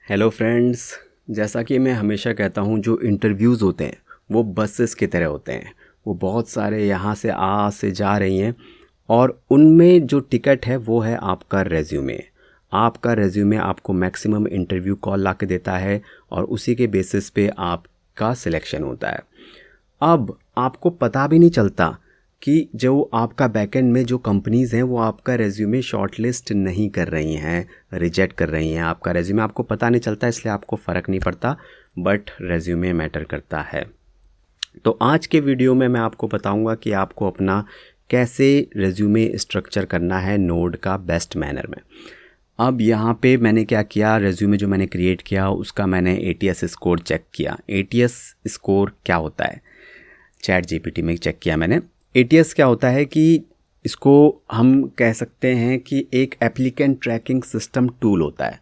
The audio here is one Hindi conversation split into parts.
Hello friends. जैसा कि मैं हमेशा कहता हूँ, जो इंटरव्यूज़ होते हैं वो बसेस की तरह होते हैं। वो बहुत सारे यहाँ से जा रही हैं और उनमें जो टिकट है वो है आपका रेज्यूमे। आपका रेज्यूमे आपको मैक्सिमम इंटरव्यू कॉल ला के देता है और उसी के बेसिस पे आपका सिलेक्शन होता है। अब आपको पता भी नहीं चलता कि जो आपका बैकएंड में जो कंपनीज़ हैं वो आपका रेज्यूमे शॉर्टलिस्ट नहीं कर रही हैं, रिजेक्ट कर रही हैं। आपका रेज्यूमे आपको पता नहीं चलता, इसलिए आपको फ़र्क नहीं पड़ता, बट रेज्यूमे मैटर करता है। तो आज के वीडियो में मैं आपको बताऊंगा कि आपको अपना कैसे रेज्यूमे स्ट्रक्चर करना है नोड का बेस्ट मैनर में। अब यहाँ पे मैंने क्या किया, रेज्यूमे जो मैंने क्रिएट किया उसका मैंने ATS स्कोर चेक किया। ATS स्कोर क्या होता है, चैट जीपीटी में चेक किया मैंने। ATS क्या होता है कि इसको हम कह सकते हैं कि एक एप्लीकेंट ट्रैकिंग सिस्टम टूल होता है।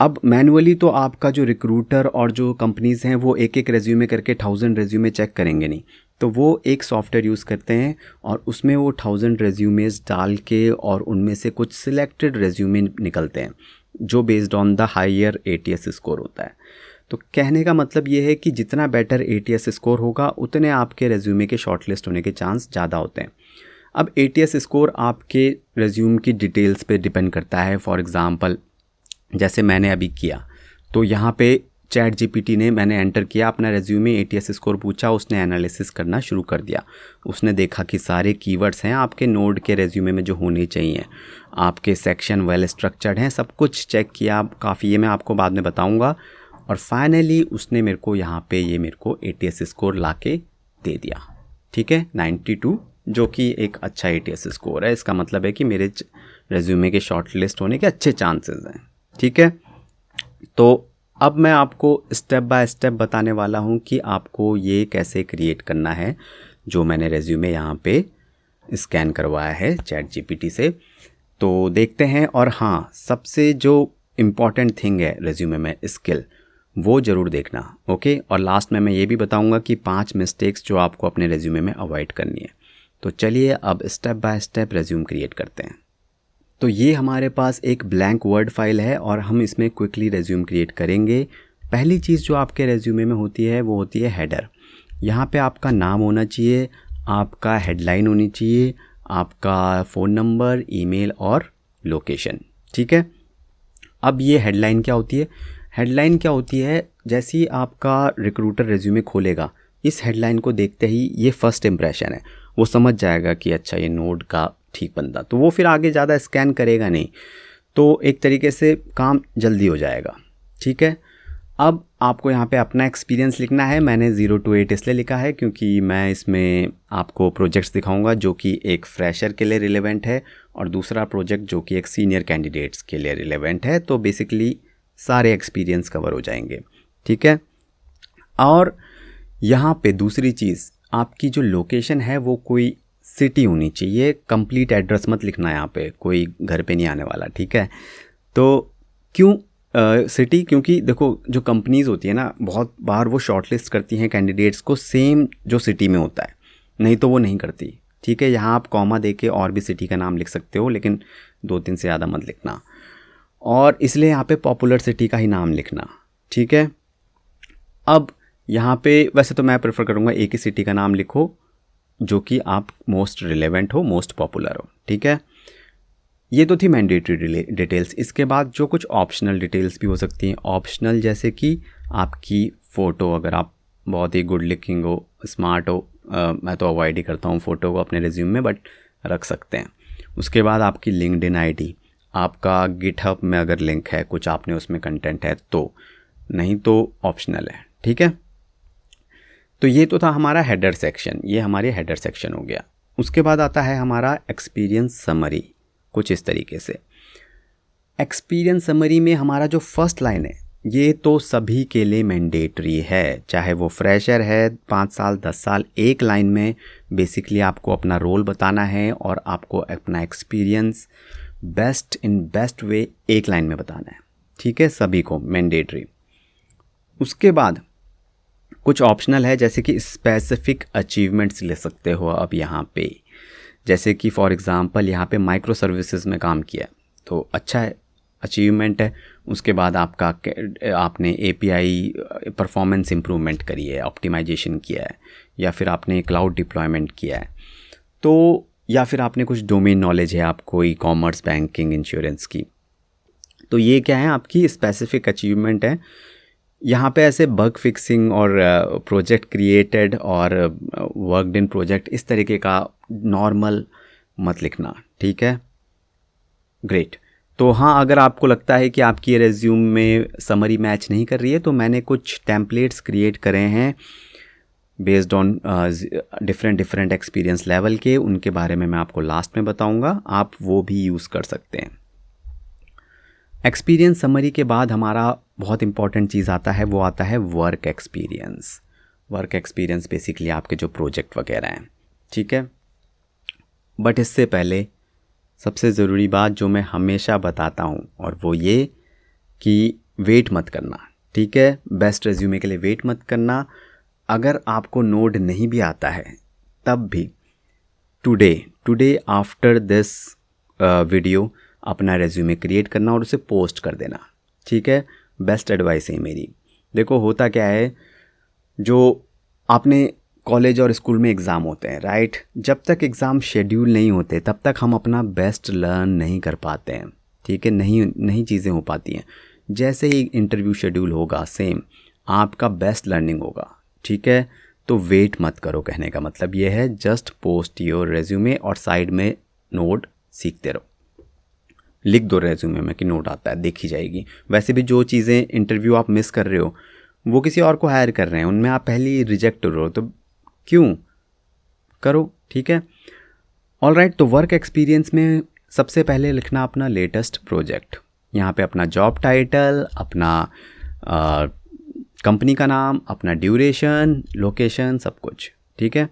अब मैनुअली तो आपका जो रिक्रूटर और जो कंपनीज़ हैं वो एक एक रेज्यूमे करके 1000 रेज्यूमे चेक करेंगे नहीं, तो वो एक सॉफ्टवेयर यूज़ करते हैं और उसमें वो 1000 रेज्यूमेज डाल के और उनमें से कुछ सिलेक्टेड रेज्यूमे निकलते हैं जो based on the higher ATS score होता है। तो कहने का मतलब ये है कि जितना बेटर ATS स्कोर होगा उतने आपके रेज्यूमे के शॉर्टलिस्ट होने के चांस ज़्यादा होते हैं। अब ATS स्कोर आपके रेज्यूम की डिटेल्स पे डिपेंड करता है। फॉर एग्ज़ाम्पल जैसे मैंने अभी किया, तो यहाँ पे चैट जीपीटी ने मैंने एंटर किया अपना रेज्यूमे, ATS स्कोर पूछा, उसने एनालिसिस करना शुरू कर दिया। उसने देखा कि सारे कीवर्ड्स हैं आपके नोड के रेज्यूमे में जो होने चाहिए, आपके सेक्शन वेल स्ट्रक्चर्ड हैं, सब कुछ चेक किया काफ़ी, ये मैं आपको बाद में बताऊँगा। और फाइनली उसने मेरे को यहाँ पे ये मेरे को ATS स्कोर ला के दे दिया, ठीक है, 92, जो कि एक अच्छा ATS स्कोर है। इसका मतलब है कि मेरे रेज्यूमे के शॉर्ट लिस्ट होने के अच्छे चांसेस हैं, ठीक है। तो अब मैं आपको स्टेप बाय स्टेप बताने वाला हूँ कि आपको ये कैसे क्रिएट करना है, जो मैंने रेज्यूमे यहाँ पे स्कैन करवाया है चैट जीपीटी से। तो देखते हैं। और हाँ, सबसे जो इम्पॉर्टेंट थिंग है रेज्यूमे में, स्किल, वो ज़रूर देखना, ओके। और लास्ट में मैं ये भी बताऊंगा कि 5 मिस्टेक्स जो आपको अपने रेज्यूमे में अवॉइड करनी है। तो चलिए अब step by step resume create करते हैं। तो ये हमारे पास एक ब्लैंक वर्ड फाइल है और हम इसमें क्विकली रेज्यूम क्रिएट करेंगे। पहली चीज़ जो आपके रेज्यूमे में होती है वो होती है हेडर। यहाँ पे आपका नाम होना चाहिए, आपका हेडलाइन होनी चाहिए, आपका फ़ोन नंबर, ईमेल और लोकेशन, ठीक है। अब ये हेडलाइन क्या होती है? हेडलाइन क्या होती है, जैसे ही आपका रिक्रूटर रेज्यूमे खोलेगा, इस हेडलाइन को देखते ही ये फर्स्ट इंप्रेशन है, वो समझ जाएगा कि अच्छा ये नोड का ठीक बंदा, तो वो फिर आगे ज़्यादा स्कैन करेगा नहीं। तो एक तरीके से काम जल्दी हो जाएगा, ठीक है। अब आपको यहाँ पे अपना एक्सपीरियंस लिखना है। मैंने 0 to 8 इसलिए लिखा है क्योंकि मैं इसमें आपको प्रोजेक्ट्स दिखाऊंगा जो कि एक फ्रेशर के लिए रिलेवेंट है और दूसरा प्रोजेक्ट जो कि एक सीनियर कैंडिडेट्स के लिए रिलेवेंट है। तो बेसिकली सारे एक्सपीरियंस कवर हो जाएंगे, ठीक है। और यहाँ पे दूसरी चीज़, आपकी जो लोकेशन है वो कोई सिटी होनी चाहिए। कंप्लीट एड्रेस मत लिखना, यहाँ पे कोई घर पे नहीं आने वाला, ठीक है। तो क्यों सिटी? क्योंकि देखो जो कंपनीज़ होती है ना, बहुत बार वो शॉर्टलिस्ट करती हैं कैंडिडेट्स को सेम जो सिटी में होता है, नहीं तो वो नहीं करती, ठीक है। यहाँ आप कॉमा दे के और भी सिटी का नाम लिख सकते हो, लेकिन 2-3 से ज़्यादा मत लिखना। और इसलिए यहाँ पे पॉपुलर सिटी का ही नाम लिखना, ठीक है। अब यहाँ पे वैसे तो मैं प्रेफर करूँगा एक ही सिटी का नाम लिखो जो कि आप मोस्ट रिलेवेंट हो, मोस्ट पॉपुलर हो, ठीक है। ये तो थी मैंडेटरी डिटेल्स। इसके बाद जो कुछ ऑप्शनल डिटेल्स भी हो सकती हैं। ऑप्शनल जैसे कि आपकी फ़ोटो, अगर आप बहुत ही गुड लुकिंग हो, स्मार्ट हो, मैं तो अवॉइड ही करता हूँ फ़ोटो को अपने रिज्यूम में, बट रख सकते हैं। उसके बाद आपकी लिंक्डइन आईडी, आपका गिटहब में अगर लिंक है, कुछ आपने उसमें कंटेंट है तो, नहीं तो ऑप्शनल है, ठीक है। तो ये तो था हमारा हेडर सेक्शन, ये हमारी हेडर सेक्शन हो गया। उसके बाद आता है हमारा एक्सपीरियंस समरी, कुछ इस तरीके से। एक्सपीरियंस समरी में हमारा जो फर्स्ट लाइन है ये तो सभी के लिए मैंडेटरी है, चाहे वो फ्रेशर है, 5 साल 10 साल। एक लाइन में बेसिकली आपको अपना रोल बताना है और आपको अपना एक्सपीरियंस बेस्ट वे एक लाइन में बताना है, ठीक है, सभी को मैंडेटरी। उसके बाद कुछ ऑप्शनल है, जैसे कि स्पेसिफिक अचीवमेंट्स ले सकते हो अब यहाँ पे, जैसे कि फॉर एग्ज़ाम्पल यहाँ पे माइक्रो सर्विसेज में काम किया तो अच्छा है, अचीवमेंट है। उसके बाद आपने API परफॉर्मेंस इम्प्रूवमेंट करी है, ऑप्टिमाइजेशन किया है, या फिर आपने क्लाउड डिप्लॉयमेंट किया है, तो या फिर आपने कुछ डोमेन नॉलेज है आपको ई-कॉमर्स, बैंकिंग, इंश्योरेंस की, तो ये क्या है, आपकी स्पेसिफिक अचीवमेंट है। यहाँ पे ऐसे बग फिक्सिंग और प्रोजेक्ट क्रिएटेड और वर्कड इन प्रोजेक्ट इस तरीके का नॉर्मल मत लिखना, ठीक है। ग्रेट। तो हाँ, अगर आपको लगता है कि आपकी रेज्यूम में समरी मैच नहीं कर रही है, तो मैंने कुछ टेम्पलेट्स क्रिएट करे हैं based on different experience level के, उनके बारे में मैं आपको लास्ट में बताऊंगा, आप वो भी यूज़ कर सकते हैं। एक्सपीरियंस समरी के बाद हमारा बहुत इंपॉर्टेंट चीज़ आता है, वो आता है work experience. Work experience basically आपके जो प्रोजेक्ट वगैरह हैं, ठीक है। बट इससे पहले सबसे ज़रूरी बात जो मैं हमेशा बताता हूँ, और वो ये कि वेट मत करना, ठीक है। बेस्ट रेज्यूमे के लिए वेट मत करना। अगर आपको नोड नहीं भी आता है तब भी टुडे आफ्टर दिस वीडियो अपना रेज्यूमे क्रिएट करना और उसे पोस्ट कर देना, ठीक है। बेस्ट एडवाइस है मेरी। देखो होता क्या है, जो आपने कॉलेज और स्कूल में एग्ज़ाम होते हैं, राइट, जब तक एग्ज़ाम शेड्यूल नहीं होते तब तक हम अपना बेस्ट लर्न नहीं कर पाते हैं, ठीक है। नहीं चीज़ें हो पाती हैं। जैसे ही इंटरव्यू शेड्यूल होगा, सेम आपका बेस्ट लर्निंग होगा, ठीक है। तो वेट मत करो, कहने का मतलब ये है, जस्ट पोस्ट योर रेज्यूमे और साइड में नोट सीखते रहो। लिख दो रेज्यूमे में कि नोट आता है, देखी जाएगी। वैसे भी जो चीज़ें इंटरव्यू आप मिस कर रहे हो वो किसी और को हायर कर रहे हैं, उनमें आप पहले ही रिजेक्ट हो रहे हो, तो क्यों करो, ठीक है। ऑलराइट, तो वर्क एक्सपीरियंस में सबसे पहले लिखना अपना लेटेस्ट प्रोजेक्ट। यहाँ पे अपना जॉब टाइटल, अपना कंपनी का नाम, अपना ड्यूरेशन, लोकेशन, सब कुछ, ठीक है।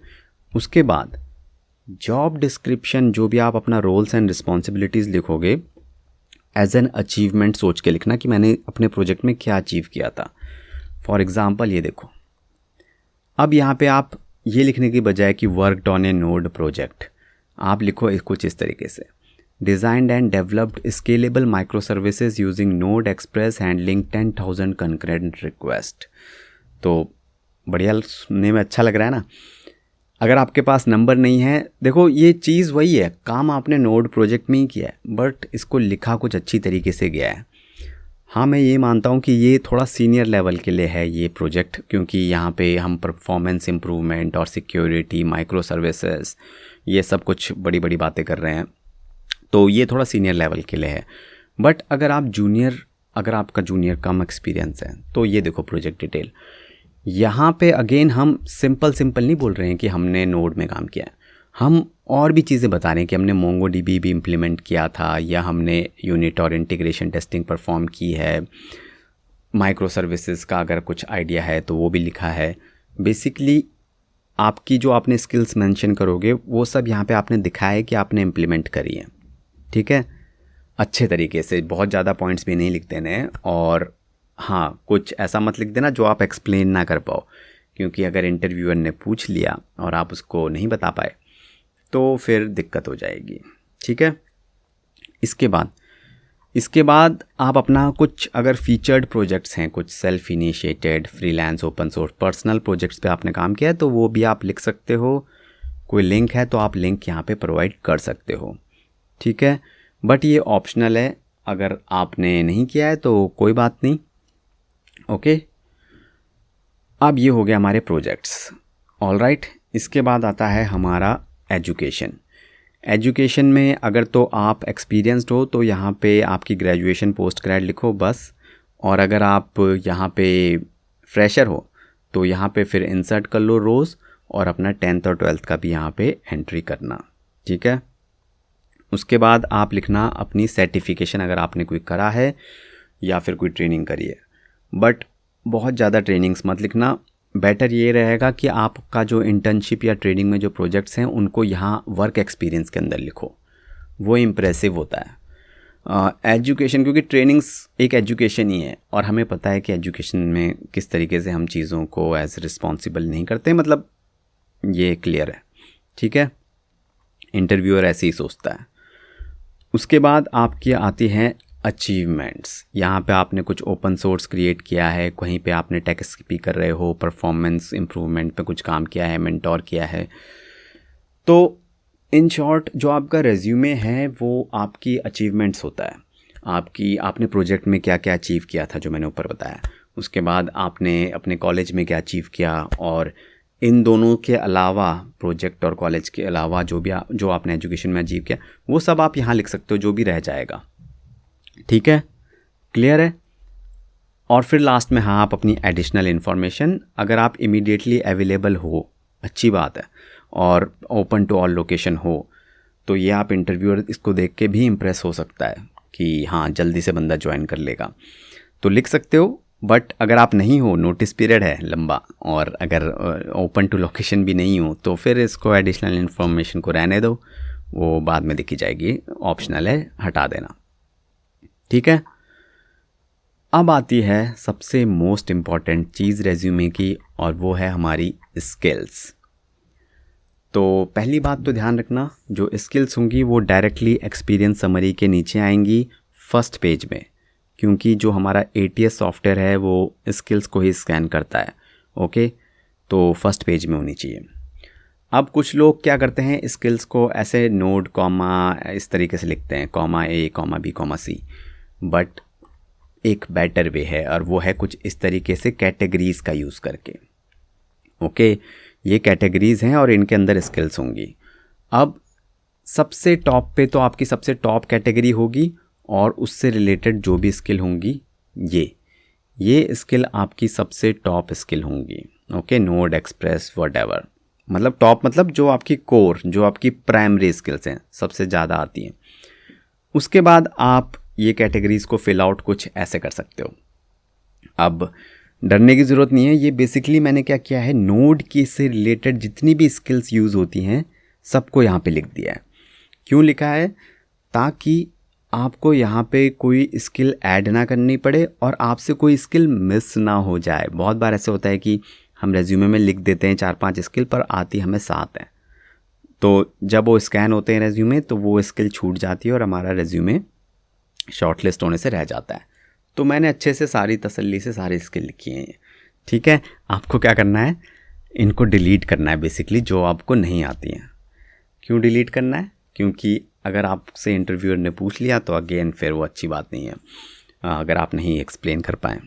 उसके बाद जॉब डिस्क्रिप्शन, जो भी आप अपना रोल्स एंड रिस्पॉन्सिबिलिटीज़ लिखोगे, एज एन अचीवमेंट सोच के लिखना कि मैंने अपने प्रोजेक्ट में क्या अचीव किया था। फॉर एग्ज़ाम्पल ये देखो, अब यहाँ पे आप ये लिखने की बजाय कि worked on A node project, आप लिखो कुछ इस तरीके से, designed and developed scalable micro services using node express handling 10,000 concurrent request. तो बढ़िया, सुनने में अच्छा लग रहा है ना। अगर आपके पास नंबर नहीं है, देखो ये चीज़ वही है, काम आपने नोड प्रोजेक्ट में ही किया है, बट इसको लिखा कुछ अच्छी तरीके से गया है। हाँ, मैं ये मानता हूँ कि ये थोड़ा सीनियर लेवल के लिए है ये प्रोजेक्ट, क्योंकि यहाँ पे हम परफॉर्मेंस इम्प्रूवमेंट और सिक्योरिटी, माइक्रो सर्विसेज, ये सब कुछ बड़ी बड़ी बातें कर रहे हैं, तो ये थोड़ा सीनियर लेवल के लिए है। बट अगर आपका जूनियर कम एक्सपीरियंस है, तो ये देखो प्रोजेक्ट डिटेल। यहाँ पे अगेन हम सिंपल नहीं बोल रहे हैं कि हमने नोड में काम किया है, हम और भी चीज़ें बता रहे हैं कि हमने MongoDB भी इम्प्लीमेंट किया था, या हमने यूनिट और इंटीग्रेशन टेस्टिंग परफॉर्म की है, माइक्रो सर्विसेज का अगर कुछ आइडिया है तो वो भी लिखा है। बेसिकली आपकी जो आपने स्किल्स मेंशन करोगे वो सब यहाँ पे आपने दिखाया है कि आपने इम्प्लीमेंट करी है, ठीक है, अच्छे तरीके से। बहुत ज़्यादा पॉइंट्स भी नहीं लिख देने हैं, और हाँ, कुछ ऐसा मत लिख देना जो आप एक्सप्लेन ना कर पाओ, क्योंकि अगर इंटरव्यूअर ने पूछ लिया और आप उसको नहीं बता पाए तो फिर दिक्कत हो जाएगी, ठीक है। इसके बाद आप अपना कुछ अगर फीचर्ड प्रोजेक्ट्स हैं, कुछ self initiated, freelance, open source, personal projects पे आपने काम किया है, तो वो भी आप लिख सकते हो। कोई लिंक है तो आप लिंक यहाँ पे प्रोवाइड कर सकते हो, ठीक है। बट ये ऑप्शनल है, अगर आपने नहीं किया है तो कोई बात नहीं, ओके। अब ये हो गया हमारे प्रोजेक्ट्स, ऑलराइट। इसके बाद आता है हमारा एजुकेशन में अगर तो आप एक्सपीरियंस्ड हो तो यहाँ पे आपकी ग्रेजुएशन, पोस्ट ग्रेड लिखो बस, और अगर आप यहाँ पे फ्रेशर हो तो यहाँ पे फिर इंसर्ट कर लो रोज़, और अपना 10th और 12th का भी यहाँ पे एंट्री करना, ठीक है। उसके बाद आप लिखना अपनी सर्टिफिकेशन, अगर आपने कोई करा है या फिर कोई ट्रेनिंग करी है, बट बहुत ज़्यादा ट्रेनिंग्स मत लिखना। बेटर ये रहेगा कि आपका जो इंटर्नशिप या ट्रेनिंग में जो प्रोजेक्ट्स हैं उनको यहाँ वर्क एक्सपीरियंस के अंदर लिखो, वो इम्प्रेसिव होता है। एजुकेशन, क्योंकि ट्रेनिंग्स एक एजुकेशन ही है, और हमें पता है कि एजुकेशन में किस तरीके से हम चीज़ों को एज रिस्पॉन्सिबल नहीं करते, मतलब ये क्लियर है, ठीक है। इंटरव्यूअर ऐसे ही सोचता है। उसके बाद आपकी आती हैं अचीवमेंट्स, यहाँ पे आपने कुछ ओपन सोर्स क्रिएट किया है, कहीं पे आपने टेक स्पीक कर रहे हो, परफॉर्मेंस इम्प्रूवमेंट पे कुछ काम किया है, मेंटोर किया है। तो इन शॉर्ट जो आपका रेज्यूमे है वो आपकी अचीवमेंट्स होता है, आपने प्रोजेक्ट में क्या क्या अचीव किया था जो मैंने ऊपर बताया, उसके बाद आपने अपने कॉलेज में क्या अचीव किया, और इन दोनों के अलावा, प्रोजेक्ट और कॉलेज के अलावा जो आपने एजुकेशन में अचीव किया, वो सब आप यहाँ लिख सकते हो, जो भी रह जाएगा। ठीक है, क्लियर है। और फिर लास्ट में हाँ, आप अपनी एडिशनल इन्फॉर्मेशन, अगर आप इमीडिएटली अवेलेबल हो, अच्छी बात है, और ओपन टू ऑल लोकेशन हो, तो ये आप इंटरव्यूअर इसको देख के भी इम्प्रेस हो सकता है कि हाँ जल्दी से बंदा ज्वाइन कर लेगा, तो लिख सकते हो। बट अगर आप नहीं हो, नोटिस पीरियड है लंबा, और अगर ओपन टू लोकेशन भी नहीं हो, तो फिर इसको एडिशनल इन्फॉर्मेशन को रहने दो, वो बाद में देखी जाएगी, ऑप्शनल है, हटा देना। ठीक है, अब आती है सबसे मोस्ट इम्पॉर्टेंट चीज़ रेज्यूमे की, और वो है हमारी स्किल्स। तो पहली बात तो ध्यान रखना, जो स्किल्स होंगी वो डायरेक्टली एक्सपीरियंस समरी के नीचे आएंगी फर्स्ट पेज में, क्योंकि जो हमारा ATS सॉफ्टवेयर है वो स्किल्स को ही स्कैन करता है। ओके, तो फर्स्ट पेज में होनी चाहिए। अब कुछ लोग क्या करते हैं, स्किल्स को ऐसे नोड कॉमा इस तरीके से लिखते हैं, comma A comma B comma C, but एक बेटर वे है, और वो है कुछ इस तरीके से कैटेगरीज़ का यूज़ करके। ओके, ये कैटेगरीज़ हैं और इनके अंदर स्किल्स होंगी। अब सबसे टॉप पे तो आपकी सबसे टॉप कैटेगरी होगी, और उससे रिलेटेड जो भी स्किल होंगी, ये स्किल आपकी सबसे टॉप स्किल होंगी। ओके, नोड, एक्सप्रेस, व्हाटएवर, मतलब टॉप मतलब जो आपकी कोर, जो आपकी प्राइमरी स्किल्स हैं, सबसे ज़्यादा आती हैं। उसके बाद आप ये कैटेगरीज़ को फिल आउट कुछ ऐसे कर सकते हो। अब डरने की ज़रूरत नहीं है, ये बेसिकली मैंने क्या किया है, नोड की से रिलेटेड जितनी भी स्किल्स यूज़ होती हैं सबको यहाँ पे लिख दिया है। क्यों लिखा है? ताकि आपको यहाँ पे कोई स्किल ऐड ना करनी पड़े और आपसे कोई स्किल मिस ना हो जाए। बहुत बार ऐसे होता है कि हम रेज्यूमे में लिख देते हैं 4-5 स्किल, पर आती हमें 7 है, तो जब वो स्कैन होते हैं रेज्यूमे तो वो स्किल छूट जाती है और हमारा रेज्यूमे शॉर्टलिस्ट होने से रह जाता है। तो मैंने अच्छे से सारी तसल्ली से सारी स्किल लिखी हैं। ठीक है, आपको क्या करना है, इनको डिलीट करना है बेसिकली, जो आपको नहीं आती हैं। क्यों डिलीट करना है? क्योंकि अगर आपसे इंटरव्यूअर ने पूछ लिया तो अगेन फिर वो अच्छी बात नहीं है, अगर आप नहीं एक्सप्लेन कर पाएँ।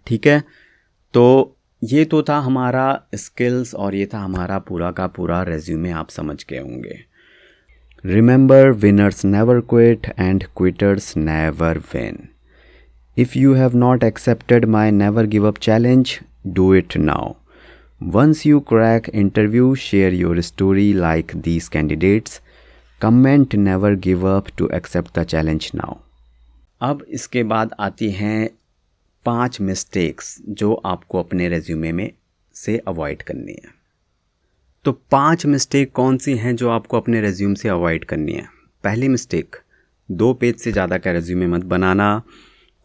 ठीक है, तो ये तो था हमारा स्किल्स और ये था हमारा पूरा का पूरा रेज्यूमे, आप समझ गए होंगे। Remember, winners never quit and quitters never win. If you have not accepted my never give up challenge, do it now. Once you crack interview, share your story like these candidates. Comment never give up to accept the challenge now. अब इसके बाद आती हैं 5 मिस्टेक्स जो आपको अपने रेज्यूमे में से अवॉइड करनी है। तो 5 मिस्टेक कौन सी हैं जो आपको अपने रेज्यूम से अवॉइड करनी है? पहली मिस्टेक, 2 पेज से ज़्यादा का रेज्यूमे मत बनाना।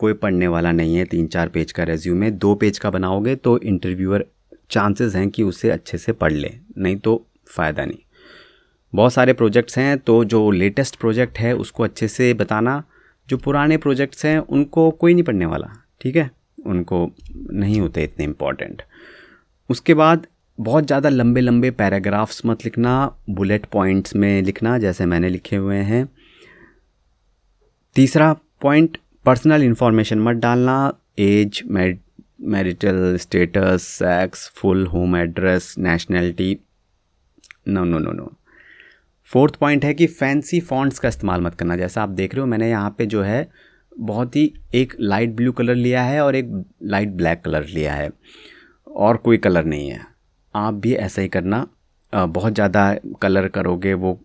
कोई पढ़ने वाला नहीं है 3-4 पेज का रेज्यूमे। 2 पेज का बनाओगे तो इंटरव्यूअर चांसेस हैं कि उसे अच्छे से पढ़ ले, नहीं तो फ़ायदा नहीं। बहुत सारे प्रोजेक्ट्स हैं तो जो लेटेस्ट प्रोजेक्ट है उसको अच्छे से बताना, जो पुराने प्रोजेक्ट्स हैं उनको कोई नहीं पढ़ने वाला, ठीक है, उनको नहीं होते इतने इम्पॉर्टेंट। उसके बाद बहुत ज़्यादा लंबे लंबे पैराग्राफ्स मत लिखना, बुलेट पॉइंट्स में लिखना जैसे मैंने लिखे हुए हैं। तीसरा पॉइंट, पर्सनल इन्फॉर्मेशन मत डालना, age, marital status, sex, full home address, nationality, no. 4th point है कि फैंसी फॉन्ट्स का इस्तेमाल मत करना। जैसा आप देख रहे हो मैंने यहाँ पे जो है बहुत ही एक लाइट ब्लू कलर लिया है और एक लाइट ब्लैक कलर लिया है और कोई कलर नहीं है। आप भी ऐसा ही करना। बहुत ज़्यादा कलर करोगे वो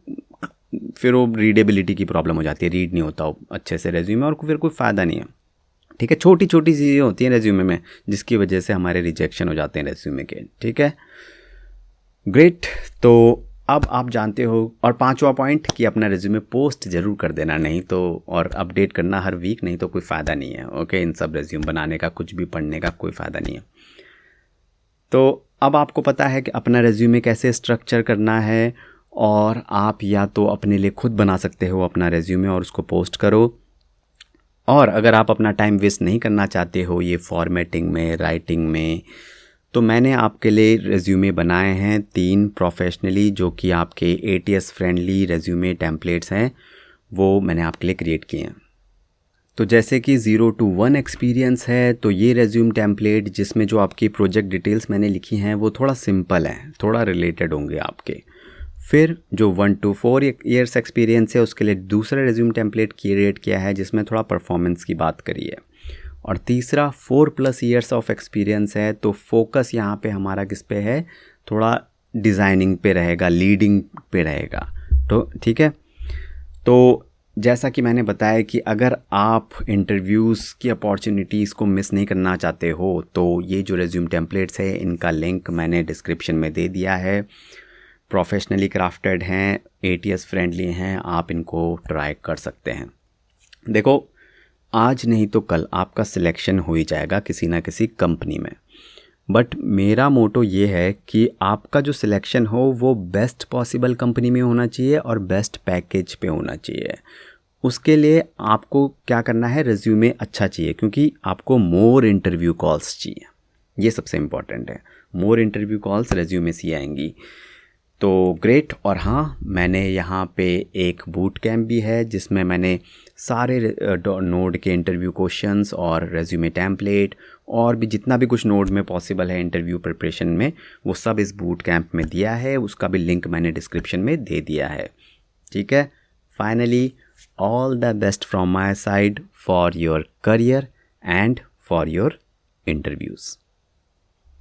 फिर वो रीडेबिलिटी की प्रॉब्लम हो जाती है, रीड नहीं होता अच्छे से रेज्यूमे और फिर कोई फ़ायदा नहीं है। ठीक है, छोटी छोटी चीज़ें होती हैं रेज्यूमे में जिसकी वजह से हमारे रिजेक्शन हो जाते हैं रेज्यूमे के। ठीक है, ग्रेट। तो अब आप जानते हो। और 5वां पॉइंट कि अपना रेज्यूमे पोस्ट ज़रूर कर देना, नहीं तो, और अपडेट करना हर वीक, नहीं तो कोई फ़ायदा नहीं है। ओके, इन सब रेज्यूम बनाने का, कुछ भी पढ़ने का कोई फ़ायदा नहीं है। तो अब आपको पता है कि अपना रेज्यूमे कैसे स्ट्रक्चर करना है, और आप या तो अपने लिए खुद बना सकते हो अपना रेज्यूमे और उसको पोस्ट करो, और अगर आप अपना टाइम वेस्ट नहीं करना चाहते हो ये फॉर्मेटिंग में, राइटिंग में, तो मैंने आपके लिए रेज्यूमे बनाए हैं 3 प्रोफेशनली, जो कि आपके ATS फ्रेंडली रेज्यूमे टेम्पलेट्स हैं, वो मैंने आपके लिए क्रिएट किए हैं। तो जैसे कि 0 to 1 एक्सपीरियंस है, तो ये रेज्यूम टेम्पलेट जिसमें जो आपकी प्रोजेक्ट डिटेल्स मैंने लिखी हैं वो थोड़ा सिंपल है, थोड़ा रिलेटेड होंगे आपके। फिर जो 1 to 4 ईयर्स एक्सपीरियंस है उसके लिए दूसरा रेज्यूम टेम्पलेट क्रिएट किया है जिसमें थोड़ा परफॉर्मेंस की बात करी है। और तीसरा 4+ ईयर्स ऑफ एक्सपीरियंस है, तो फोकस यहाँ पे हमारा किस पे है, थोड़ा डिज़ाइनिंग पे रहेगा, लीडिंग पे रहेगा। तो ठीक है, तो जैसा कि मैंने बताया कि अगर आप इंटरव्यूज़ की अपॉर्चुनिटीज़ को मिस नहीं करना चाहते हो तो ये जो रेज्यूम टेम्पलेट्स है इनका लिंक मैंने डिस्क्रिप्शन में दे दिया है। प्रोफेशनली क्राफ्टेड हैं, ATS फ्रेंडली हैं, आप इनको ट्राई कर सकते हैं। देखो, आज नहीं तो कल आपका सिलेक्शन हो ही जाएगा किसी ना किसी कंपनी में, बट मेरा मोटो ये है कि आपका जो सिलेक्शन हो वो बेस्ट पॉसिबल कंपनी में होना चाहिए और बेस्ट पैकेज पे होना चाहिए। उसके लिए आपको क्या करना है, रिज्यूमे अच्छा चाहिए, क्योंकि आपको मोर इंटरव्यू कॉल्स चाहिए, ये सबसे इम्पॉर्टेंट है। मोर इंटरव्यू कॉल्स रिज्यूमे से आएंगी, तो ग्रेट। और हाँ, मैंने यहाँ पे एक बूट कैम्प भी है जिसमें मैंने सारे नोड के इंटरव्यू क्वेश्चंस और रेज्यूमे टेम्पलेट और भी जितना भी कुछ नोड में पॉसिबल है इंटरव्यू प्रिपरेशन में, वो सब इस बूट कैंप में दिया है। उसका भी लिंक मैंने डिस्क्रिप्शन में दे दिया है। ठीक है, finally all the best from my side for your career and for your interviews.